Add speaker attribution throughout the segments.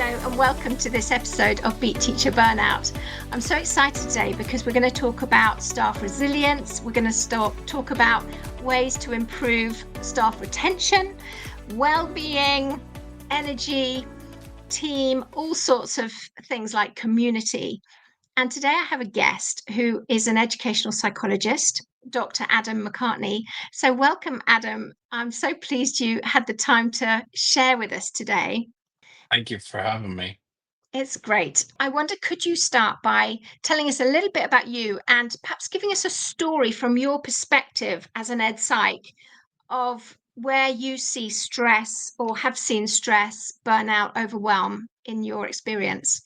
Speaker 1: Hello and welcome to this episode of Beat Teacher Burnout. I'm so excited today because we're going to talk about staff resilience. We're going to talk about ways to improve staff retention, well-being, energy, team, all sorts of things like community. And today I have a guest who is an educational psychologist, Dr. Adam McCartney. So welcome, Adam. I'm so pleased you had the time to share with us today.
Speaker 2: Thank you for having me.
Speaker 1: It's great. I wonder, could you start by telling us a little bit about you and perhaps giving us a story from your perspective as an ed psych of where you see stress or have seen stress, burnout, overwhelm in your experience?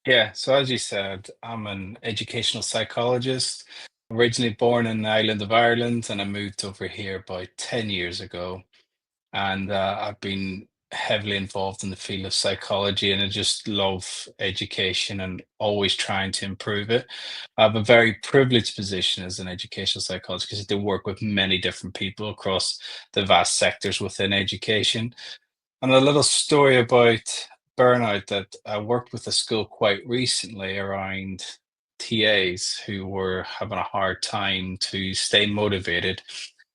Speaker 2: Yeah, so as you said, I'm an educational psychologist, originally born in the island of Ireland, and I moved over here about 10 years ago. And I've been heavily involved in the field of psychology, and I just love education and always trying to improve it. I have a very privileged position as an educational psychologist because I do work with many different people across the vast sectors within education. And a little story about burnout that I worked with a school quite recently around TAs who were having a hard time to stay motivated.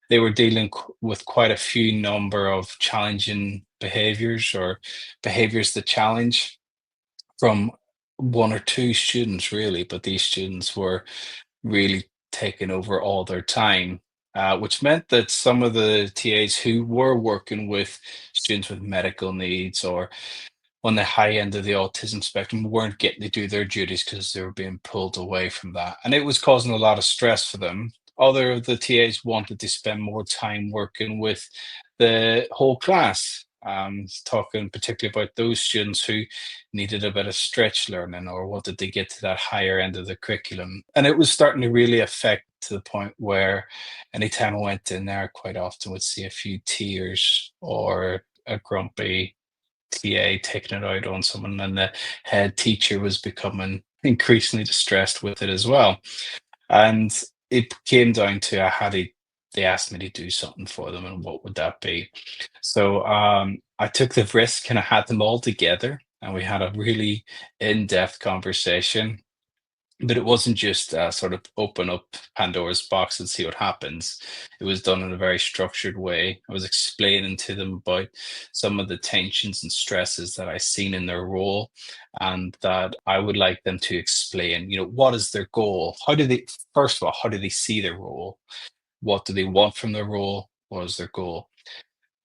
Speaker 2: They were dealing with quite a few number of challenging behaviors or behaviors that challenge from one or two students, really, but these students were really taking over all their time, which meant that some of the TAs who were working with students with medical needs or on the high end of the autism spectrum weren't getting to do their duties because they were being pulled away from that. And it was causing a lot of stress for them. Other of the TAs wanted to spend more time working with the whole class, talking particularly about those students who needed a bit of stretch learning or wanted to get to that higher end of the curriculum. And it was starting to really affect to the point where anytime I went in there, I quite often would see a few tears or a grumpy TA taking it out on someone, and the head teacher was becoming increasingly distressed with it as well. And it came down to they asked me to do something for them, and what would that be? So I took the risk and I had them all together, and we had a really in-depth conversation. But it wasn't just sort of open up Pandora's box and see what happens. It was done in a very structured way. I was explaining to them about some of the tensions and stresses that I seen in their role, and that I would like them to explain, what is their goal? First of all, how do they see their role? What do they want from their role? What is their goal?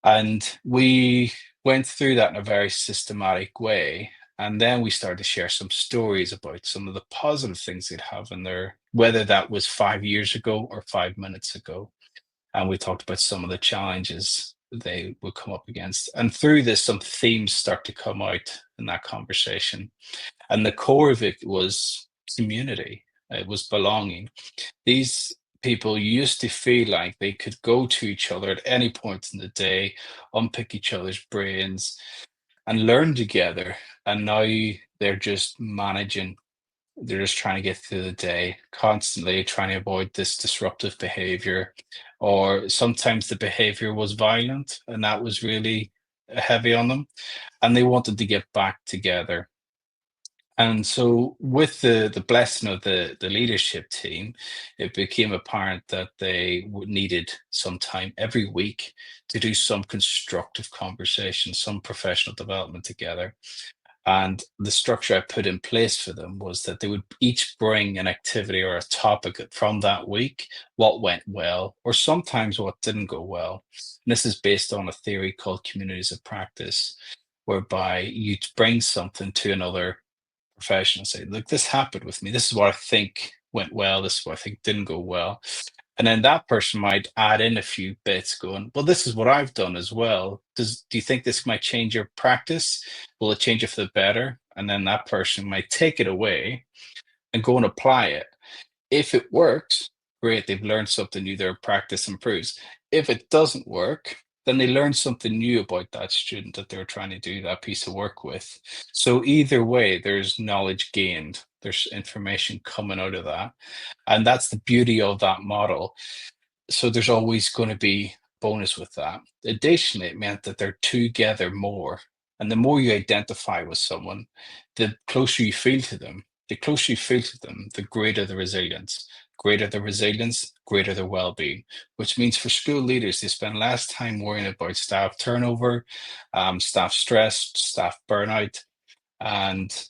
Speaker 2: And we went through that in a very systematic way. And then we started to share some stories about some of the positive things they'd have in there, whether that was 5 years ago or 5 minutes ago. And we talked about some of the challenges they would come up against. And through this, some themes start to come out in that conversation. And the core of it was community, it was belonging. These people used to feel like they could go to each other at any point in the day, unpick each other's brains, and learn together. And now they're just managing, they're just trying to get through the day, constantly trying to avoid this disruptive behavior. Or sometimes the behavior was violent, and that was really heavy on them. And they wanted to get back together. And so, with the blessing of the leadership team, it became apparent that they needed some time every week to do some constructive conversation, some professional development together. And the structure I put in place for them was that they would each bring an activity or a topic from that week, what went well, or sometimes what didn't go well. And this is based on a theory called communities of practice, whereby you bring something to another professional, say, look, this happened with me. This is what I think went well. This is what I think didn't go well. And then that person might add in a few bits going, well, this is what I've done as well. Do you think this might change your practice? Will it change it for the better? And then that person might take it away and go and apply it. If it works, great, they've learned something new, their practice improves. If it doesn't work, then they learn something new about that student that they're trying to do that piece of work with. So either way, there's knowledge gained, there's information coming out of that. And that's the beauty of that model. So there's always going to be bonus with that. Additionally, it meant that they're together more. And the more you identify with someone, the closer you feel to them. The closer you feel to them, the greater the resilience. Greater the resilience, greater the well-being, which means for school leaders, they spend less time worrying about staff turnover, staff stress, staff burnout, and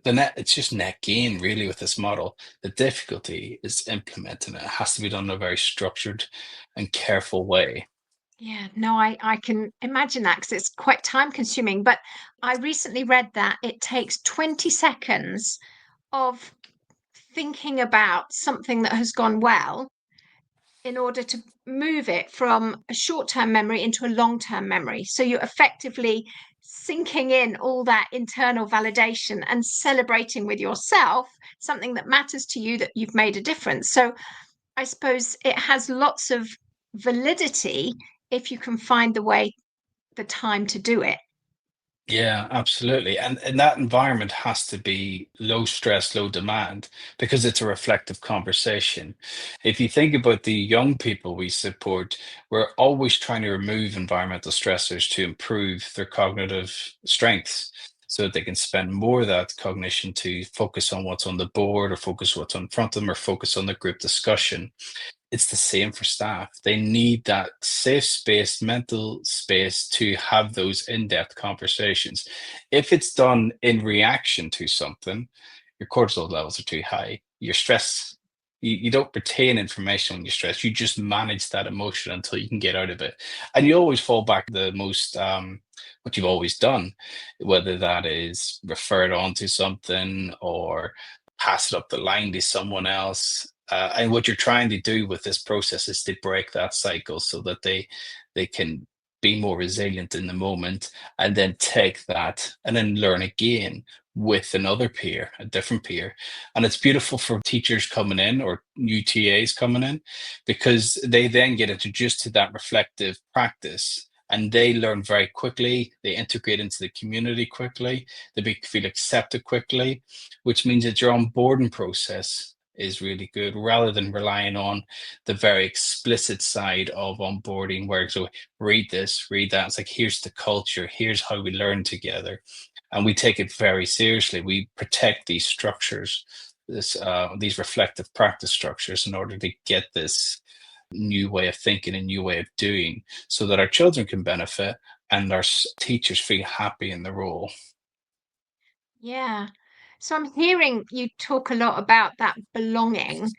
Speaker 2: it's just net gain really with this model. The difficulty is implementing it. It has to be done in a very structured and careful way.
Speaker 1: Yeah, no, I can imagine that because it's quite time consuming. But I recently read that it takes 20 seconds of thinking about something that has gone well in order to move it from a short-term memory into a long-term memory. So you're effectively sinking in all that internal validation and celebrating with yourself something that matters to you, that you've made a difference. So I suppose it has lots of validity if you can find the time to do it.
Speaker 2: Yeah, absolutely. And that environment has to be low stress, low demand because it's a reflective conversation. If you think about the young people we support, we're always trying to remove environmental stressors to improve their cognitive strengths so that they can spend more of that cognition to focus on what's on the board or focus what's in front of them or focus on the group discussion. It's the same for staff. They need that safe space, mental space to have those in-depth conversations. If it's done in reaction to something, your cortisol levels are too high. Your stress, you don't retain information when you're stressed. You just manage that emotion until you can get out of it. And you always fall back to the most what you've always done, whether that is refer it on to something or pass it up the line to someone else. And what you're trying to do with this process is to break that cycle so that they can be more resilient in the moment and then take that and then learn again with another peer, a different peer. And it's beautiful for teachers coming in or new TAs coming in because they then get introduced to that reflective practice and they learn very quickly. They integrate into the community quickly. Feel accepted quickly, which means that your onboarding process is really good rather than relying on the very explicit side of onboarding where so read this, read that. It's like, here's the culture, here's how we learn together. And we take it very seriously. We protect these structures, these reflective practice structures in order to get this new way of thinking, a new way of doing so that our children can benefit and our teachers feel happy in the role.
Speaker 1: Yeah. So I'm hearing you talk a lot about that belonging.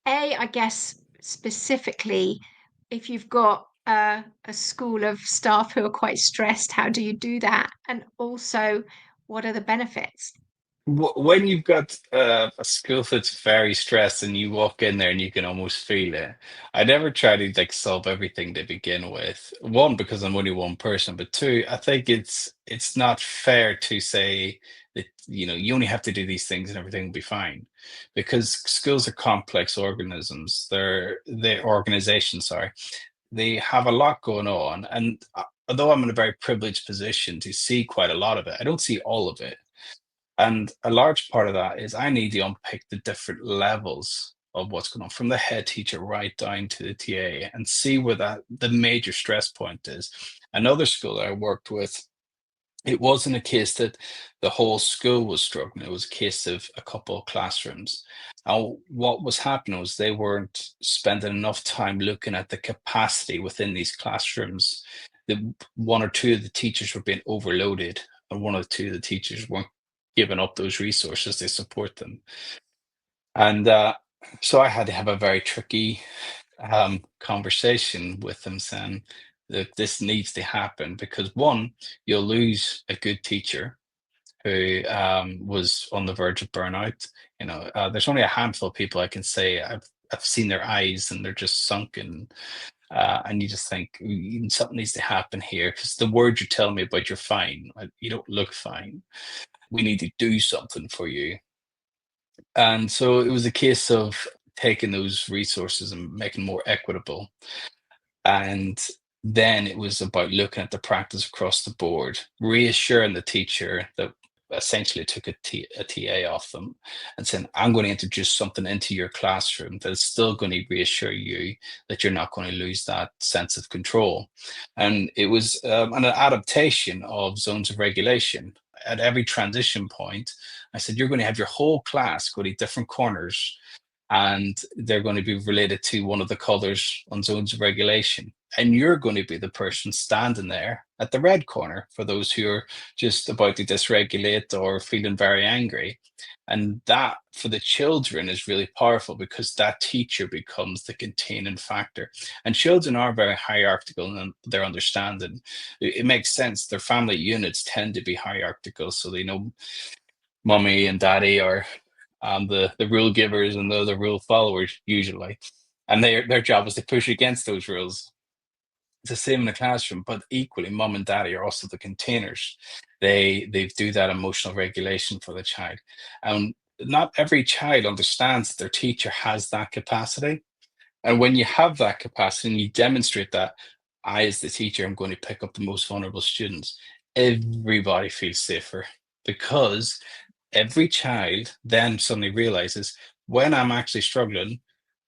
Speaker 1: I guess specifically, if you've got a school of staff who are quite stressed, how do you do that? And also, what are the benefits?
Speaker 2: When you've got a school that's very stressed and you walk in there and you can almost feel it, I never try to like solve everything to begin with. One, because I'm only one person, but two, I think it's not fair to say that you only have to do these things and everything will be fine, because schools are complex organisms. They're organizations, sorry. They have a lot going on, and although I'm in a very privileged position to see quite a lot of it, I don't see all of it. And a large part of that is I need to unpick the different levels of what's going on from the head teacher right down to the TA and see where that the major stress point is. Another school that I worked with, it wasn't a case that the whole school was struggling. It was a case of a couple of classrooms. And what was happening was they weren't spending enough time looking at the capacity within these classrooms. The one or two of the teachers were being overloaded, and one or two of the teachers weren't giving up those resources to support them. And so I had to have a very tricky conversation with them saying that this needs to happen because one, you'll lose a good teacher who was on the verge of burnout. There's only a handful of people I can say I've seen their eyes and they're just sunken. And you just think something needs to happen here because the words you're telling me about you're fine, you don't look fine. We need to do something for you. And so it was a case of taking those resources and making more equitable. And then it was about looking at the practice across the board, reassuring the teacher that essentially took a TA off them and said, I'm going to introduce something into your classroom that is still going to reassure you that you're not going to lose that sense of control. And it was an adaptation of zones of regulation. At every transition point, I said, you're going to have your whole class go to different corners, and they're going to be related to one of the colors on zones of regulation. And you're going to be the person standing there at the red corner for those who are just about to dysregulate or feeling very angry. And that for the children is really powerful, because that teacher becomes the containing factor. And children are very hierarchical in their understanding. It makes sense. Their family units tend to be hierarchical. So they know mommy and daddy are the rule givers, and they're the rule followers usually. And their job is to push against those rules. It's the same in the classroom, but equally, mom and daddy are also the containers. They do that emotional regulation for the child. And not every child understands that their teacher has that capacity. And when you have that capacity and you demonstrate that, I, as the teacher, am going to pick up the most vulnerable students, everybody feels safer, because every child then suddenly realizes, when I'm actually struggling,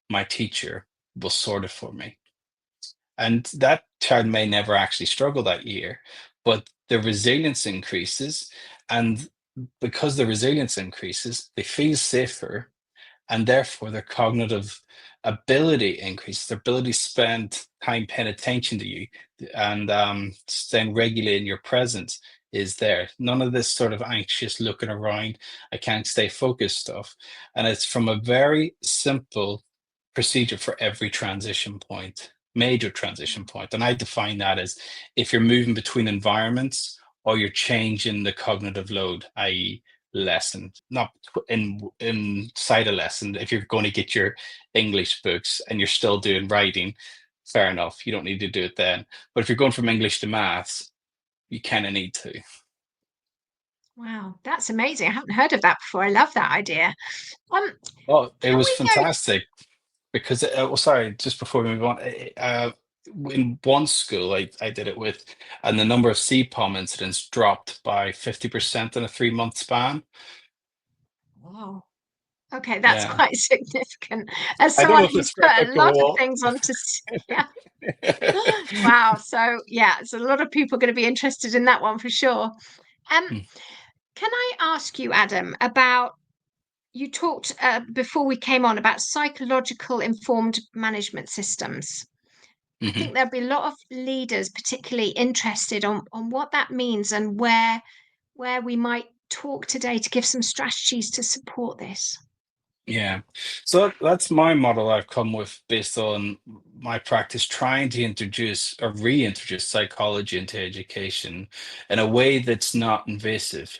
Speaker 2: my teacher will sort it for me. And that child may never actually struggle that year, but the resilience increases. And because the resilience increases, they feel safer, and therefore their cognitive ability increases, their ability to spend time paying attention to you and staying regulating your presence is there. None of this sort of anxious looking around, I can't stay focused stuff. And it's from a very simple procedure for every transition point, major transition point. And I define that as if you're moving between environments, or you're changing the cognitive load, i.e., lesson, not inside a lesson. If you're going to get your English books and you're still doing writing, fair enough, you don't need to do it then. But if you're going from English to maths, you kind of need to.
Speaker 1: Wow, that's amazing. I haven't heard of that before. I love that idea. Um,
Speaker 2: Oh, it
Speaker 1: can
Speaker 2: was
Speaker 1: we go?
Speaker 2: fantastic, because well, sorry, just before we move on, in one school I did it with, and the number of CPOM incidents dropped by 50% in a 3-month span.
Speaker 1: Wow. Okay, that's
Speaker 2: Yeah,
Speaker 1: quite significant. As
Speaker 2: I don't know
Speaker 1: someone
Speaker 2: if
Speaker 1: who's
Speaker 2: it's
Speaker 1: put a lot of
Speaker 2: replicable.
Speaker 1: things onto, yeah. Wow. So yeah, so a lot of people are going to be interested in that one for sure. Um, can I ask you, Adam, about you talked before we came on about psychological informed management systems. I
Speaker 2: Mhm.
Speaker 1: think there'll be a lot of leaders particularly interested on what that means, and where we might talk today to give some strategies to support this.
Speaker 2: Yeah. So that's my model I've come with based on my practice, trying to introduce or reintroduce psychology into education in a way that's not invasive.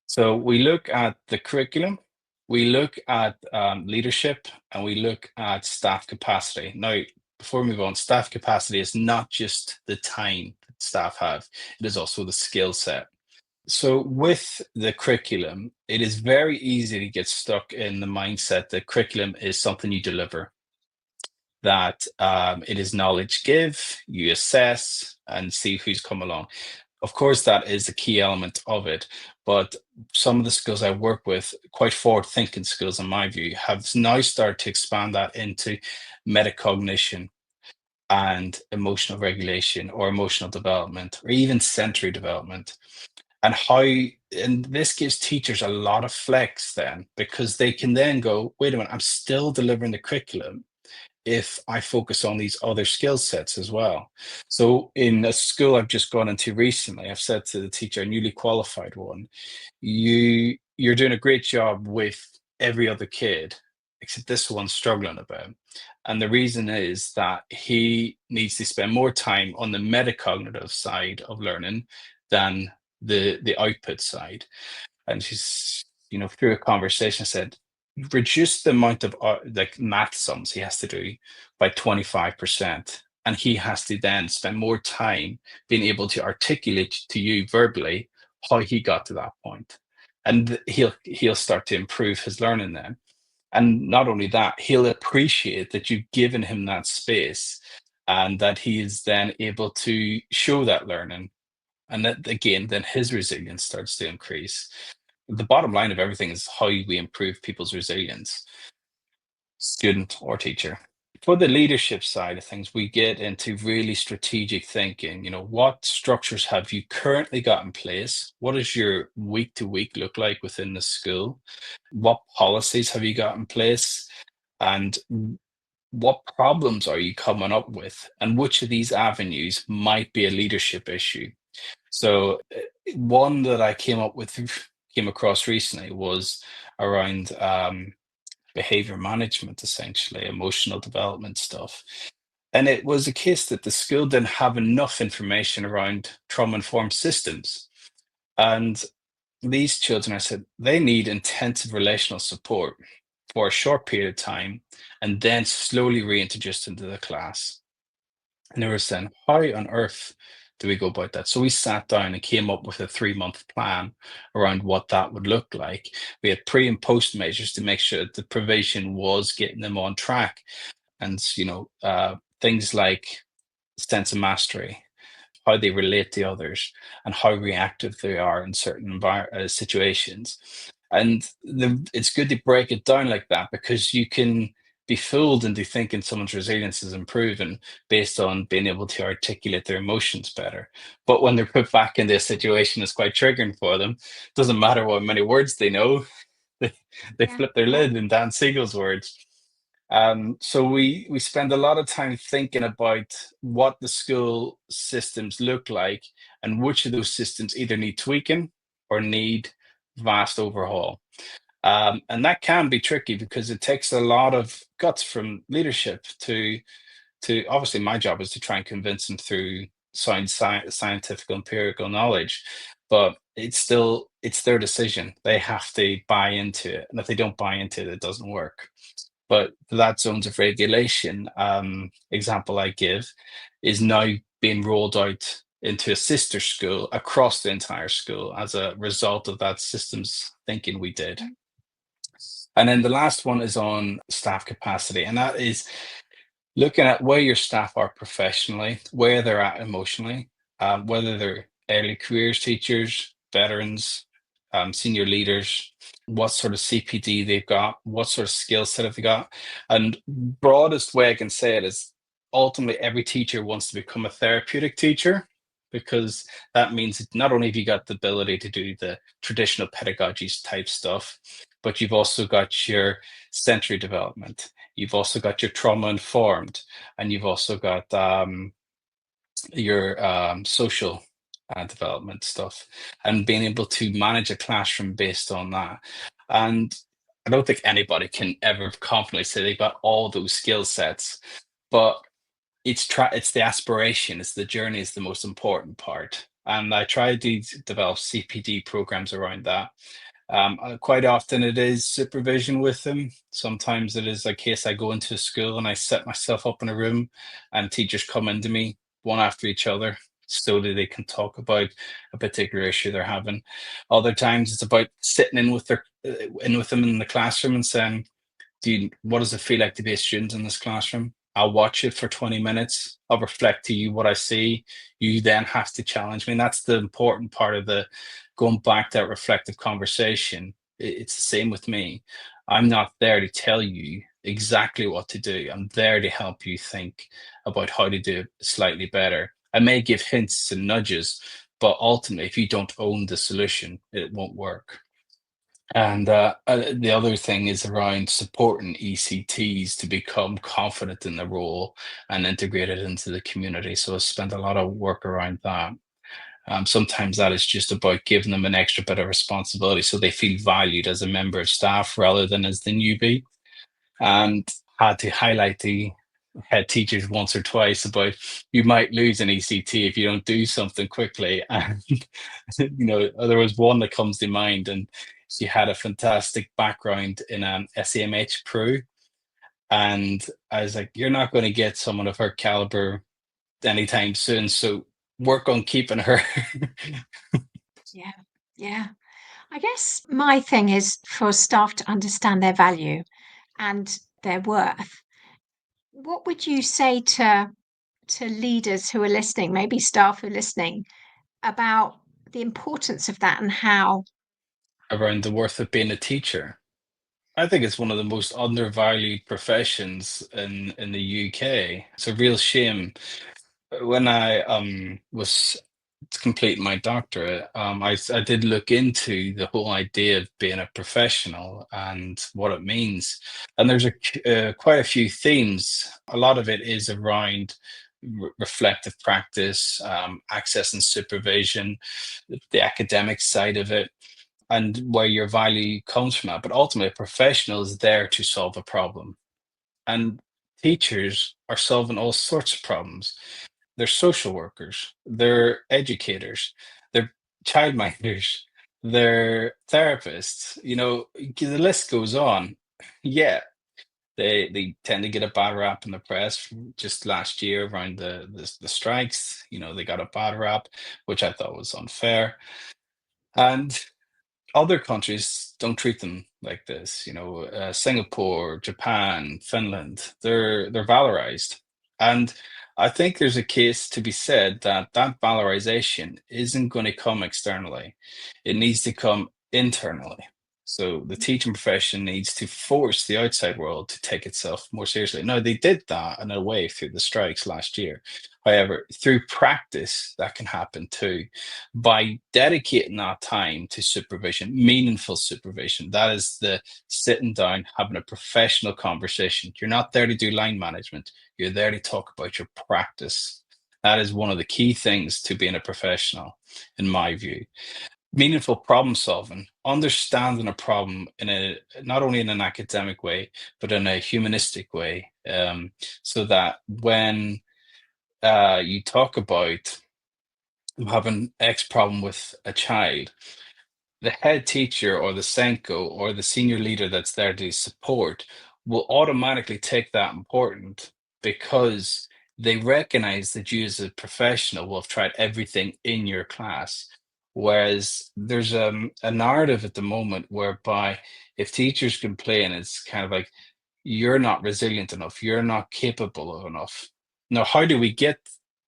Speaker 2: So we look at the curriculum, we look at leadership, and we look at staff capacity. Now, before we move on, staff capacity is not just the time that staff have, it is also the skill set. So with the curriculum, it is very easy to get stuck in the mindset that curriculum is something you deliver, that it is knowledge give, you assess and see who's come along. Of course, that is a key element of it, but some of the schools I work with, quite forward-thinking schools in my view, have now started to expand that into metacognition and emotional regulation, or emotional development, or even sensory development. And this gives teachers a lot of flex then, because they can then go, wait a minute, I'm still delivering the curriculum if I focus on these other skill sets as well. So in a school I've just gone into recently, I've said to the teacher, a newly qualified one, you're doing a great job with every other kid except this one's struggling a bit. And the reason is that he needs to spend more time on the metacognitive side of learning than the output side. And she's, through a conversation said, reduce the amount of like math sums he has to do by 25%. And he has to then spend more time being able to articulate to you verbally how he got to that point. And he'll start to improve his learning then. And not only that, he'll appreciate that you've given him that space, and that he is then able to show that learning. And that again, then his resilience starts to increase. The bottom line of everything is how we improve people's resilience, student or teacher. For the leadership side of things, we get into really strategic thinking. What structures have you currently got in place? What does your week to week look like within the school? What policies have you got in place? And what problems are you coming up with? And which of these avenues might be a leadership issue? So, one that I came across recently was around behavior management, essentially, emotional development stuff. And it was a case that the school didn't have enough information around trauma-informed systems. And these children, I said, they need intensive relational support for a short period of time and then slowly reintroduced into the class. And they were saying, how on earth do we go about that? So we sat down and came up with a 3-month plan around what that would look like. We had pre and post measures to make sure that the provision was getting them on track. And, things like sense of mastery, how they relate to others, and how reactive they are in certain situations. And it's good to break it down like that, because you can be fooled into thinking someone's resilience is improving based on being able to articulate their emotions better. But when they're put back into a situation that's quite triggering for them, doesn't matter what many words they know, they, they
Speaker 1: Yeah,
Speaker 2: flip their
Speaker 1: yeah.
Speaker 2: lid in Dan Siegel's words. So we spend a lot of time thinking about what the school systems look like and which of those systems either need tweaking or need vast overhaul. And that can be tricky because it takes a lot of guts from leadership to obviously my job is to try and convince them through scientific empirical knowledge, but it's their decision. They have to buy into it, and if they don't buy into it, it doesn't work. But that zones of regulation example I give is now being rolled out into a sister school across the entire school as a result of that systems thinking we did.
Speaker 1: Mm.
Speaker 2: And then the last one is on staff capacity, and that is looking at where your staff are professionally, where they're at emotionally, whether they're early careers teachers, veterans, senior leaders, what sort of CPD they've got, what sort of skill set have they got. And broadest way I can say it is ultimately every teacher wants to become a therapeutic teacher, because that means that not only have you got the ability to do the traditional pedagogy type stuff, but you've also got your sensory development. You've also got your trauma informed, and you've also got your social development stuff, and being able to manage a classroom based on that. And I don't think anybody can ever confidently say they've got all those skill sets, but it's the aspiration, it's the journey is the most important part. And I try to develop CPD programs around that. Quite often it is supervision with them. Sometimes it is a case I go into a school and I set myself up in a room and teachers come into me one after each other. Slowly they can talk about a particular issue they're having. Other times it's about sitting in with them in the classroom and saying, what does it feel like to be a student in this classroom? I'll watch it for 20 minutes. I'll reflect to you what I see. You then have to challenge me. And that's the important part of the going back to that reflective conversation. It's the same with me. I'm not there to tell you exactly what to do. I'm there to help you think about how to do it slightly better. I may give hints and nudges, but ultimately, if you don't own the solution, it won't work. And the other thing is around supporting ECTs to become confident in the role and integrate it into the community. So I spent a lot of work around that. Sometimes that is just about giving them an extra bit of responsibility so they feel valued as a member of staff rather than as the newbie. And had to highlight the head teachers once or twice about you might lose an ECT if you don't do something quickly. And there was one that comes to mind, and she had a fantastic background in an SAMH crew. And I was like, you're not going to get someone of her caliber anytime soon. So work on keeping her.
Speaker 1: Yeah, yeah. I guess my thing is for staff to understand their value and their worth. What would you say to leaders who are listening, maybe staff who are listening, about the importance of that and how.
Speaker 2: Around the worth of being a teacher. I think it's one of the most undervalued professions in the UK. It's a real shame. When I was completing my doctorate, I did look into the whole idea of being a professional and what it means. And there's quite a few themes. A lot of it is around reflective practice, access and supervision, the academic side of it, and where your value comes from that. But ultimately, a professional is there to solve a problem. And teachers are solving all sorts of problems. They're social workers, they're educators, they're childminders, they're therapists. The list goes on. Yeah, they tend to get a bad rap in the press. Just last year around the strikes, they got a bad rap, which I thought was unfair. And other countries don't treat them like this. Singapore, Japan, Finland, they're valorized. And I think there's a case to be said that that valorization isn't going to come externally. It needs to come internally. So the teaching profession needs to force the outside world to take itself more seriously. Now, they did that in a way through the strikes last year. However, through practice, that can happen too. By dedicating that time to supervision, meaningful supervision, that is the sitting down, having a professional conversation. You're not there to do line management, you're there to talk about your practice. That is one of the key things to being a professional, in my view. Meaningful problem solving, understanding a problem in a not only in an academic way, but in a humanistic way, so that when you talk about having X problem with a child, the head teacher or the Senko or the senior leader that's there to support will automatically take that important because they recognize that you as a professional will have tried everything in your class. Whereas there's a narrative at the moment whereby if teachers complain, it's kind of like, you're not resilient enough, you're not capable of enough. Now, how do we get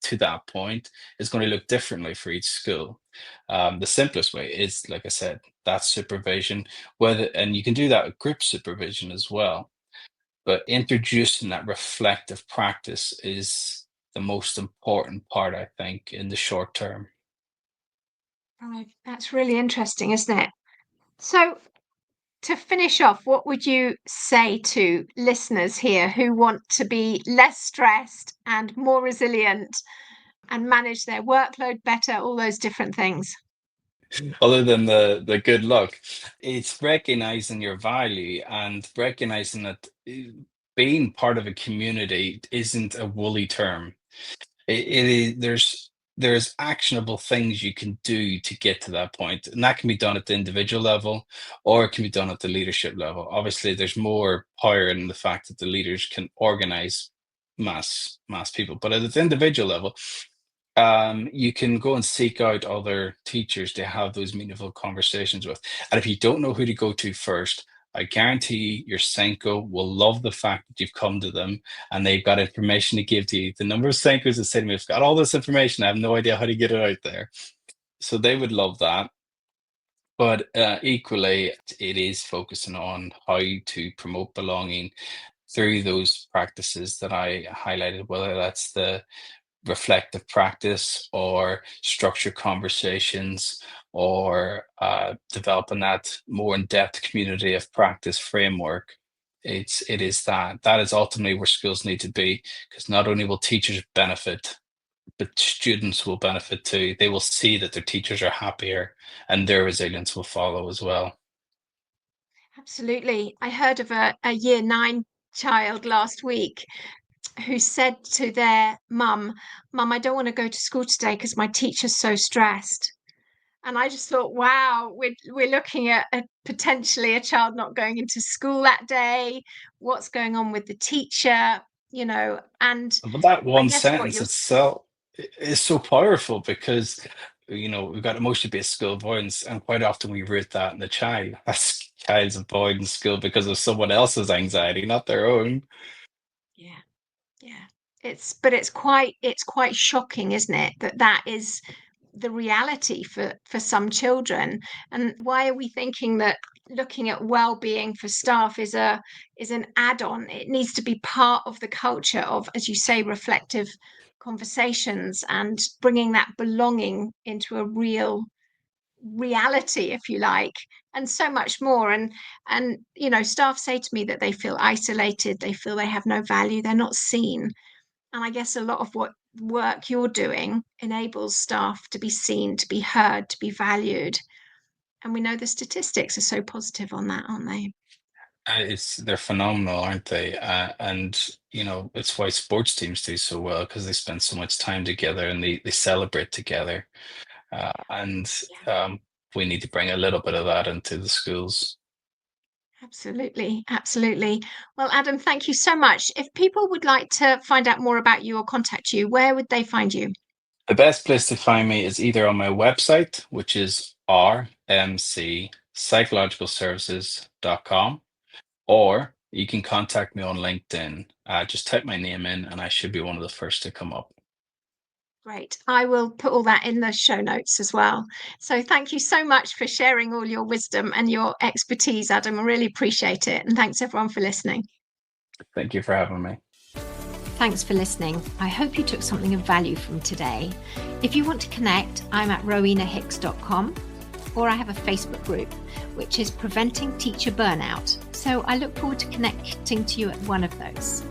Speaker 2: to that point is going to look differently for each school. The simplest way is, like I said, that supervision, and you can do that with group supervision as well. But introducing that reflective practice is the most important part, I think, in the short term.
Speaker 1: Right, that's really interesting, isn't it? So, to finish off, what would you say to listeners here who want to be less stressed and more resilient and manage their workload better, all those different things?
Speaker 2: Other than the good luck, it's recognizing your value and recognizing that being part of a community isn't a woolly term. It is there's actionable things you can do to get to that point, and that can be done at the individual level, or it can be done at the leadership level. Obviously, there's more power in the fact that the leaders can organize mass people, but at the individual level, you can go and seek out other teachers to have those meaningful conversations with. And if you don't know who to go to first, I guarantee your Senko will love the fact that you've come to them and they've got information to give to you. The number of Senkos that say to me, I've got all this information, I have no idea how to get it out there. So they would love that. But equally, it is focusing on how to promote belonging through those practices that I highlighted, whether that's the reflective practice or structured conversations or developing that more in-depth community of practice framework. It is that is ultimately where schools need to be, because not only will teachers benefit, but students will benefit too. They will see that their teachers are happier and their resilience will follow as well.
Speaker 1: Absolutely. I heard of a year nine child last week who said to their mum, Mum, I don't want to go to school today because my teacher's so stressed. And I just thought, wow, we're looking at potentially a child not going into school that day. What's going on with the teacher? And
Speaker 2: But that
Speaker 1: I
Speaker 2: one
Speaker 1: guess what
Speaker 2: sentence
Speaker 1: you're
Speaker 2: itself is so powerful because we've got emotionally-based skill avoidance, and quite often we root that in the child. That's child's avoidance skill because of someone else's anxiety, not their own.
Speaker 1: yeah, yeah. It's quite shocking, isn't it? That is the reality for some children. And why are we thinking that looking at well-being for staff is an add-on? It needs to be part of the culture of, as you say, reflective conversations and bringing that belonging into a real reality, if you like, and so much more. And staff say to me that they feel isolated, they feel they have no value, they're not seen. And I guess a lot of what work you're doing enables staff to be seen, to be heard, to be valued. And we know the statistics are so positive on that, aren't they?
Speaker 2: They're phenomenal, aren't they? And it's why sports teams do so well, because they spend so much time together and they celebrate together. And
Speaker 1: Yeah,
Speaker 2: we need to bring a little bit of that into the schools.
Speaker 1: absolutely. Absolutely. Well, Adam, thank you so much. If people would like to find out more about you or contact you, where would they find you?
Speaker 2: The best place to find me is either on my website, which is rmcpsychologicalservices.com, or you can contact me on LinkedIn. Just type my name in and I should be one of the first to come up.
Speaker 1: Great. I will put all that in the show notes as well. So thank you so much for sharing all your wisdom and your expertise, Adam. I really appreciate it. And thanks everyone for listening.
Speaker 2: Thank you for having me.
Speaker 1: Thanks for listening. I hope you took something of value from today. If you want to connect, I'm at rowenahicks.com, or I have a Facebook group, which is Preventing Teacher Burnout. So I look forward to connecting to you at one of those.